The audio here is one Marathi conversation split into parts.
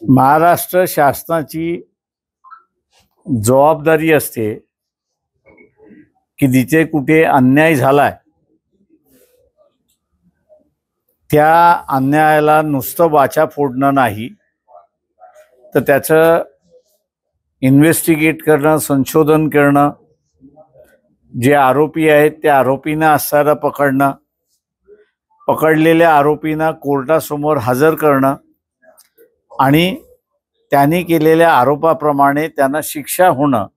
महाराष्ट्र शासनाची जबाबदारी असते की जिथे कुठे अन्याय झालाय त्या अन्यायाला नुसतं वाचा फोडणं नाही तर त्याचं इन्व्हेस्टिगेट करणं, संशोधन करणं, जे आरोपी आहेत त्या आरोपींना असणारं पकडणं, पकडलेल्या आरोपींना कोर्टासमोर हजर करणं आणि त्यांनी केलेल्या आरोपाप्रमाणे त्यांना शिक्षा होणं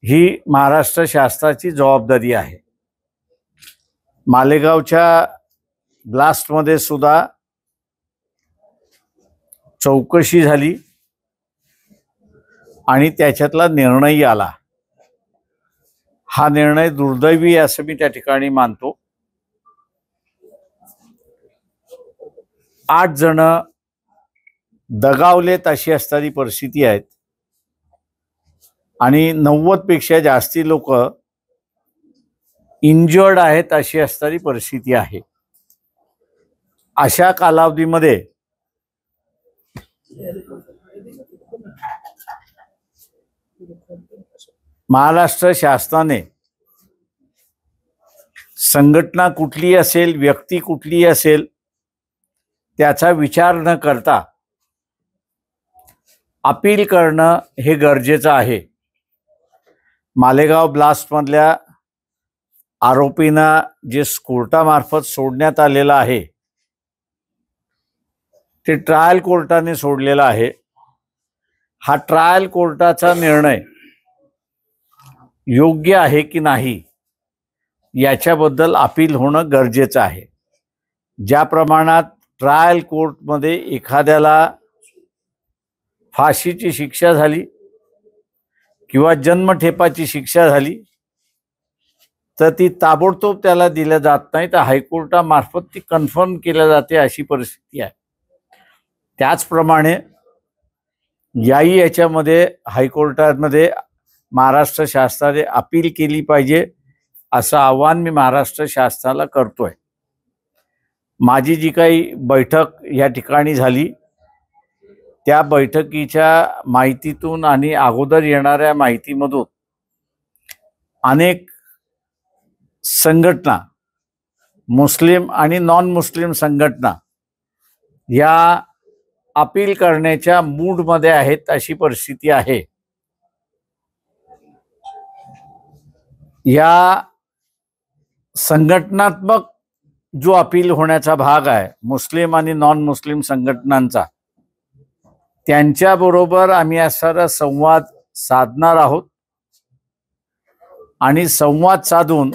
ही महाराष्ट्र शासनाची जबाबदारी आहे। मालेगावच्या ब्लास्टमध्ये सुद्धा चौकशी झाली आणि त्याच्यातला निर्णय आला। हा निर्णय दुर्दैवी असं मी त्या ठिकाणी मानतो। 8 जण दगावलेत अशी असणारी परिस्थिती आहे आणि 90 पेक्षा जास्ती लोक इंजर्ड आहेत अशी असणारी परिस्थिती आहे। अशा कालावधीमध्ये महाराष्ट्र शासनाने संघटना कुठली असेल, व्यक्ती कुठली असेल त्याचा विचार न करता अपील करणं हे गरजेचं आहे। मालेगाव ब्लास्टमधल्या आरोपींना जे कोर्टामार्फत सोडण्यात आलेलं आहे ते ट्रायल कोर्टाने सोडलेलं आहे। हा ट्रायल कोर्टाचा निर्णय योग्य आहे की नाही याच्याबद्दल अपील होणं गरजेचं आहे। ज्या प्रमाणात ट्रायल कोर्टमध्ये एखाद्याला फाशीची शिक्षा झाली किंवा जन्मठेपाची शिक्षा झाली तर ती ताबडतोब त्याला दिल्या जात नाही, तर हायकोर्टामार्फत ती कन्फर्म केल्या जाते अशी परिस्थिती आहे। त्याचप्रमाणे याच्यामध्ये हायकोर्टामध्ये महाराष्ट्र शासनाने अपील केली पाहिजे असं आवाहन मी महाराष्ट्र शासनाला करतोय। माझी जी काही बैठक या ठिकाणी झाली त्या बैठकीच्या माहितीतून आणि अगोदर येणाऱ्या माहितीमधून अनेक संघटना, मुस्लिम आणि नॉन मुस्लिम संघटना या अपील करण्याच्या मूडमध्ये आहेत अशी परिस्थिती आहे। या संघटनात्मक जो अपील होण्याचा भाग आहे मुस्लिम आणि नॉन मुस्लिम संघटनांचा, त्यांच्याबरोबर आम्ही असा संवाद साधणार आहोत आणि संवाद साधून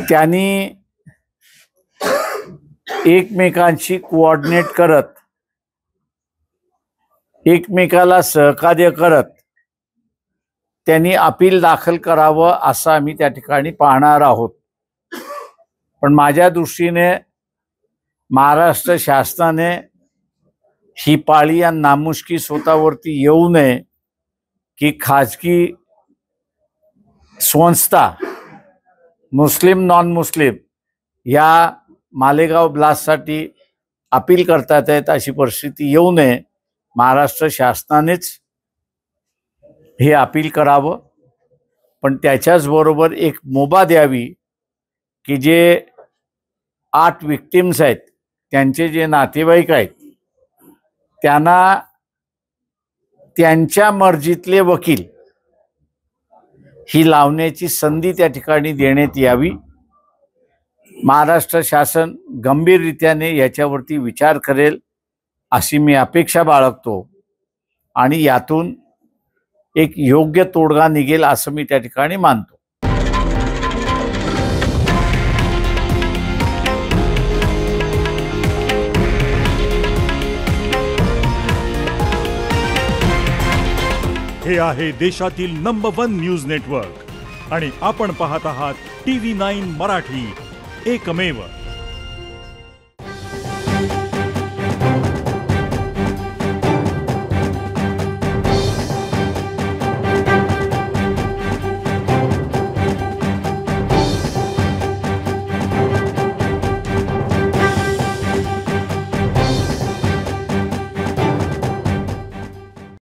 त्यांनी एकमेकांशी कोऑर्डिनेट करत, एकमेकाला सहकार्य करत त्यांनी अपील दाखल करावं असं आम्ही त्या ठिकाणी पाहणार आहोत। पण माझ्या दृष्टीने महाराष्ट्र शासनाने ही पाळी आणि नामुष्की स्वतःवरती येऊ नये की खाजगी संस्था मुस्लिम नॉन मुस्लिम या मालेगाव ब्लास्टसाठी अपील करतात आहेत अशी परिस्थिती येऊ नये। महाराष्ट्र शासनानेच हे अपील करावं, पण त्याच्याच बरोबर एक मुभा द्यावी की जे 8 विक्टिम्स आहेत त्यांचे जे नातेवाईक आहेत त्यांना त्यांच्या मर्जीतले वकील ही लावण्याची संधी त्या ठिकाणी देण्यात यावी। महाराष्ट्र शासन गंभीररित्याने याच्यावरती विचार करेल अशी मी अपेक्षा बाळगतो आणि यातून एक योग्य तोडगा निघेल असं मी त्या ठिकाणी मानतो। हे आहे देशातील नंबर 1 न्यूज नेटवर्क आणि आपण पाहत आहात TV9 मराठी, एकमेव।